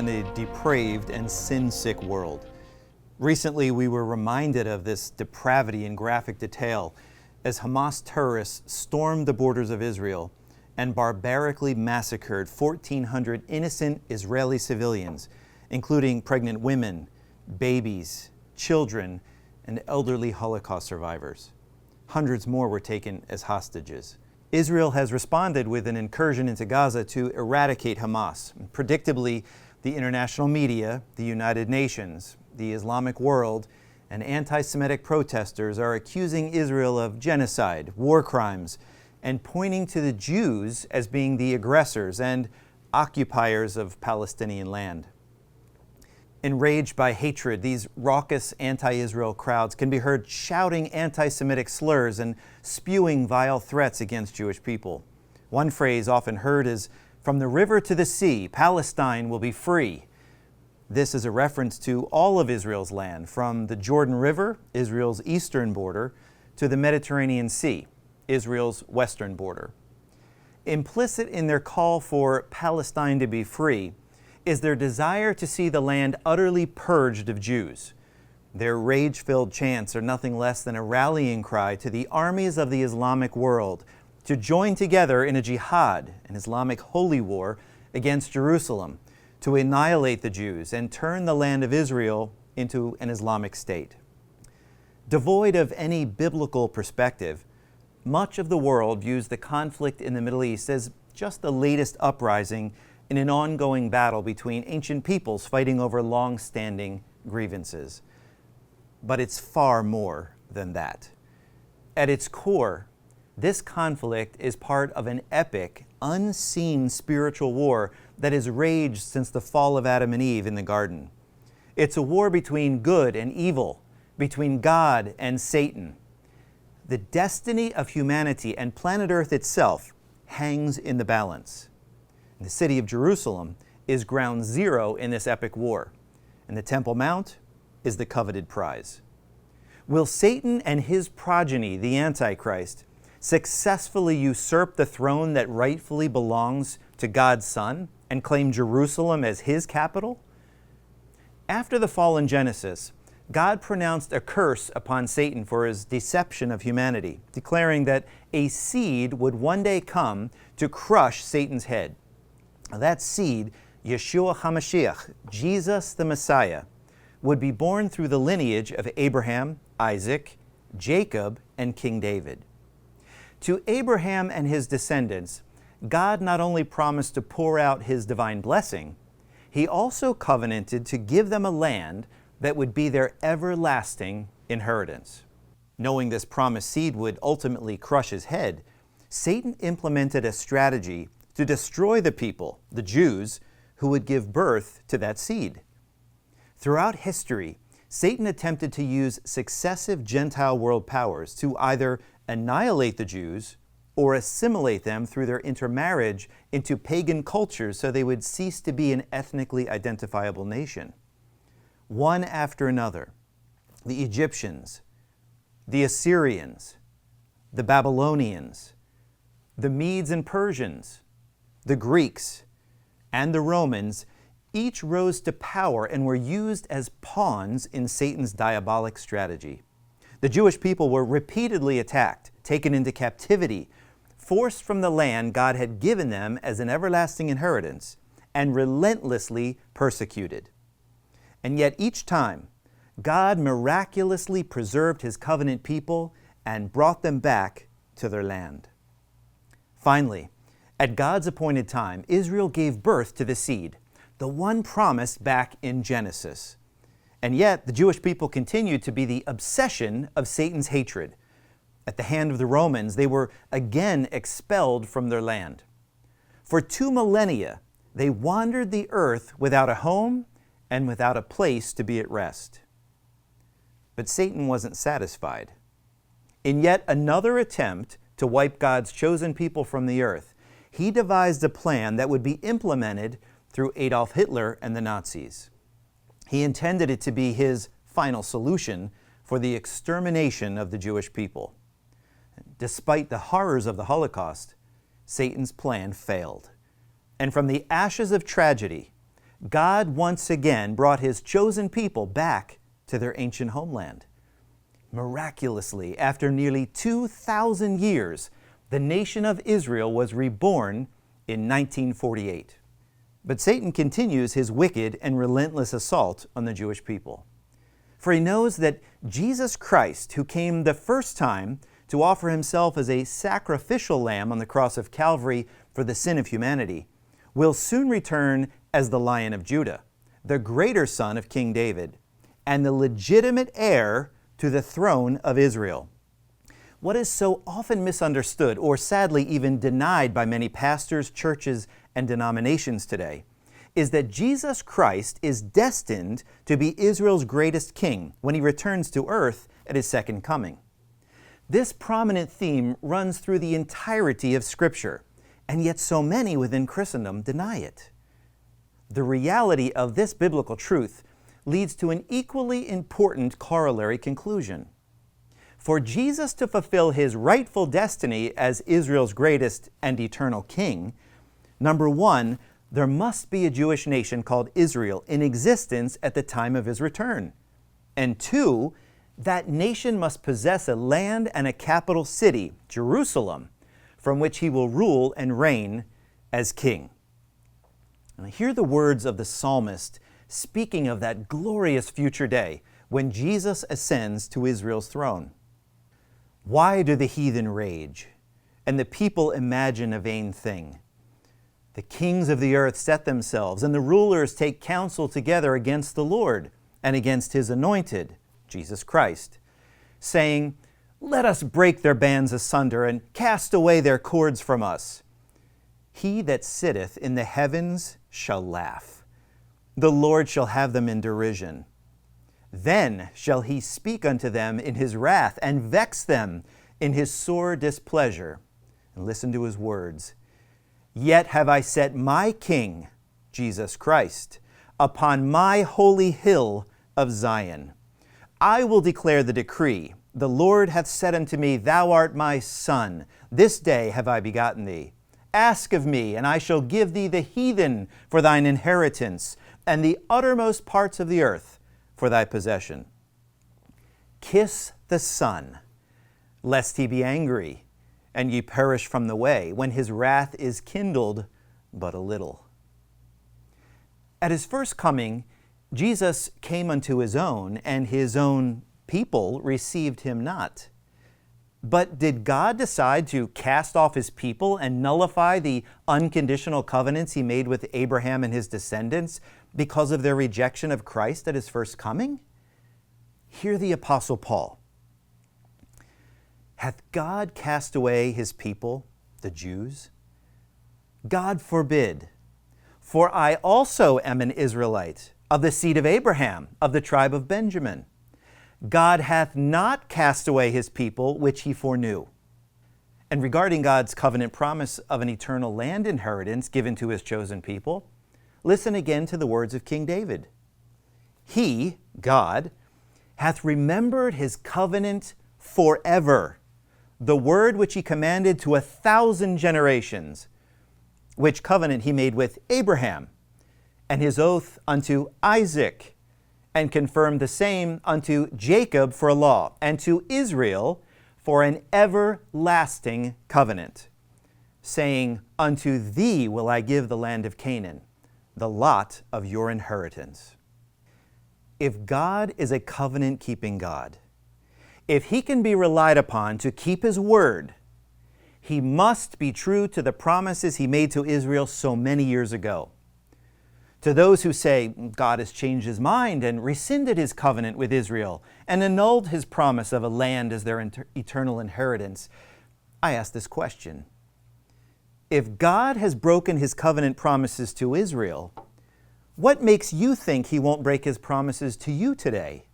in a depraved and sin-sick world. Recently, we were reminded of this depravity in graphic detail as Hamas terrorists stormed the borders of Israel and barbarically massacred 1,400 innocent Israeli civilians, including pregnant women, babies, children, and elderly Holocaust survivors. Hundreds more were taken as hostages. Israel has responded with an incursion into Gaza to eradicate Hamas. Predictably, the international media, the United Nations, the Islamic world, and anti-Semitic protesters are accusing Israel of genocide, war crimes, and pointing to the Jews as being the aggressors and occupiers of Palestinian land. Enraged by hatred, these raucous anti-Israel crowds can be heard shouting anti-Semitic slurs and spewing vile threats against Jewish people. One phrase often heard is, "From the river to the sea, Palestine will be free." This is a reference to all of Israel's land, from the Jordan River, Israel's eastern border, to the Mediterranean Sea, Israel's western border. Implicit in their call for Palestine to be free is their desire to see the land utterly purged of Jews. Their rage-filled chants are nothing less than a rallying cry to the armies of the Islamic world to join together in a jihad, an Islamic holy war, against Jerusalem, to annihilate the Jews and turn the land of Israel into an Islamic state. Devoid of any biblical perspective, much of the world views the conflict in the Middle East as just the latest uprising in an ongoing battle between ancient peoples fighting over longstanding grievances. But it's far more than that. At its core, this conflict is part of an epic, unseen spiritual war that has raged since the fall of Adam and Eve in the garden. It's a war between good and evil, between God and Satan. The destiny of humanity and planet Earth itself hangs in the balance. The city of Jerusalem is ground zero in this epic war, and the Temple Mount is the coveted prize. Will Satan and his progeny, the Antichrist, successfully usurp the throne that rightfully belongs to God's Son and claim Jerusalem as his capital? After the fall in Genesis, God pronounced a curse upon Satan for his deception of humanity, declaring that a seed would one day come to crush Satan's head. That seed, Yeshua HaMashiach, Jesus the Messiah, would be born through the lineage of Abraham, Isaac, Jacob, and King David. To Abraham and his descendants, God not only promised to pour out his divine blessing, he also covenanted to give them a land that would be their everlasting inheritance. Knowing this promised seed would ultimately crush his head, Satan implemented a strategy to destroy the people, the Jews, who would give birth to that seed. Throughout history, Satan attempted to use successive Gentile world powers to either annihilate the Jews or assimilate them through their intermarriage into pagan cultures so they would cease to be an ethnically identifiable nation. One after another, the Egyptians, the Assyrians, the Babylonians, the Medes and Persians, the Greeks, and the Romans each rose to power and were used as pawns in Satan's diabolic strategy. The Jewish people were repeatedly attacked, taken into captivity, forced from the land God had given them as an everlasting inheritance, and relentlessly persecuted. And yet each time, God miraculously preserved his covenant people and brought them back to their land. Finally, at God's appointed time, Israel gave birth to the seed, the one promised back in Genesis. And yet, the Jewish people continued to be the obsession of Satan's hatred. At the hand of the Romans, they were again expelled from their land. For 2 millennia, they wandered the earth without a home and without a place to be at rest. But Satan wasn't satisfied. In yet another attempt to wipe God's chosen people from the earth, he devised a plan that would be implemented through Adolf Hitler and the Nazis. He intended it to be his final solution for the extermination of the Jewish people. Despite the horrors of the Holocaust, Satan's plan failed. And from the ashes of tragedy, God once again brought his chosen people back to their ancient homeland. Miraculously, after nearly 2,000 years, the nation of Israel was reborn in 1948. But Satan continues his wicked and relentless assault on the Jewish people. For he knows that Jesus Christ, who came the first time to offer himself as a sacrificial lamb on the cross of Calvary for the sin of humanity, will soon return as the Lion of Judah, the greater son of King David, and the legitimate heir to the throne of Israel. What is so often misunderstood, or sadly even denied by many pastors, churches, and denominations today, is that Jesus Christ is destined to be Israel's greatest king when he returns to earth at his second coming. This prominent theme runs through the entirety of Scripture, and yet so many within Christendom deny it. The reality of this biblical truth leads to an equally important corollary conclusion. For Jesus to fulfill his rightful destiny as Israel's greatest and eternal king, number one, there must be a Jewish nation called Israel in existence at the time of his return. And two, that nation must possess a land and a capital city, Jerusalem, from which he will rule and reign as king. And hear the words of the psalmist speaking of that glorious future day when Jesus ascends to Israel's throne. Why do the heathen rage, and the people imagine a vain thing? The kings of the earth set themselves, and the rulers take counsel together against the Lord and against his anointed, Jesus Christ, saying, "Let us break their bands asunder and cast away their cords from us." He that sitteth in the heavens shall laugh. The Lord shall have them in derision. Then shall he speak unto them in his wrath and vex them in his sore displeasure. And listen to his words. Yet have I set my King, Jesus Christ, upon my holy hill of Zion. I will declare the decree. The Lord hath said unto me, Thou art my son. This day have I begotten thee. Ask of me, and I shall give thee the heathen for thine inheritance, and the uttermost parts of the earth for thy possession. Kiss the Son, lest he be angry, and ye perish from the way, when his wrath is kindled but a little. At his first coming, Jesus came unto his own, and his own people received him not. But did God decide to cast off his people and nullify the unconditional covenants he made with Abraham and his descendants because of their rejection of Christ at his first coming? Hear the Apostle Paul. Hath God cast away his people, the Jews? God forbid. For I also am an Israelite, of the seed of Abraham, of the tribe of Benjamin. God hath not cast away his people, which he foreknew. And regarding God's covenant promise of an eternal land inheritance given to his chosen people, listen again to the words of King David. He, God, hath remembered his covenant forever, the word which he commanded to 1,000 generations, which covenant he made with Abraham, and his oath unto Isaac, and confirmed the same unto Jacob for a law, and to Israel for an everlasting covenant, saying, Unto thee will I give the land of Canaan, the lot of your inheritance. If God is a covenant-keeping God, if he can be relied upon to keep his word, he must be true to the promises he made to Israel so many years ago. To those who say God has changed his mind and rescinded his covenant with Israel and annulled his promise of a land as their eternal inheritance, I ask this question. If God has broken his covenant promises to Israel, what makes you think he won't break his promises to you today?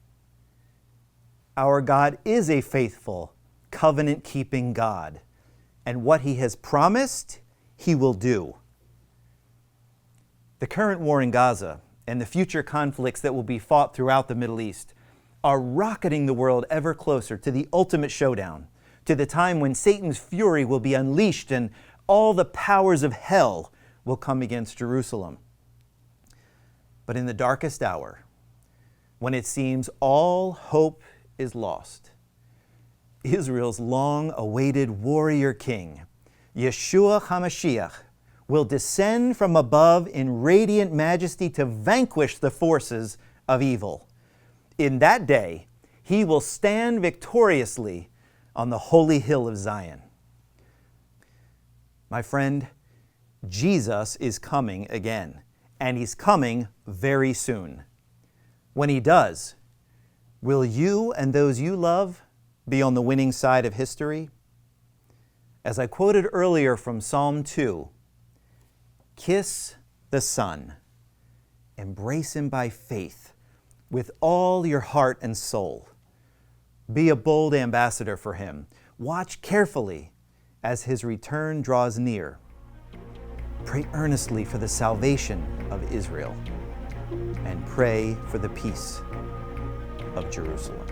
Our God is a faithful, covenant-keeping God, and what he has promised, he will do. The current war in Gaza and the future conflicts that will be fought throughout the Middle East are rocketing the world ever closer to the ultimate showdown, to the time when Satan's fury will be unleashed and all the powers of hell will come against Jerusalem. But in the darkest hour, when it seems all hope is lost, Israel's long-awaited warrior king, Yeshua HaMashiach, will descend from above in radiant majesty to vanquish the forces of evil. In that day, he will stand victoriously on the holy hill of Zion. My friend, Jesus is coming again, and he's coming very soon. When he does, will you and those you love be on the winning side of history? As I quoted earlier from Psalm 2, kiss the Son, embrace him by faith with all your heart and soul. Be a bold ambassador for him. Watch carefully as his return draws near. Pray earnestly for the salvation of Israel, and pray for the peace of Jerusalem.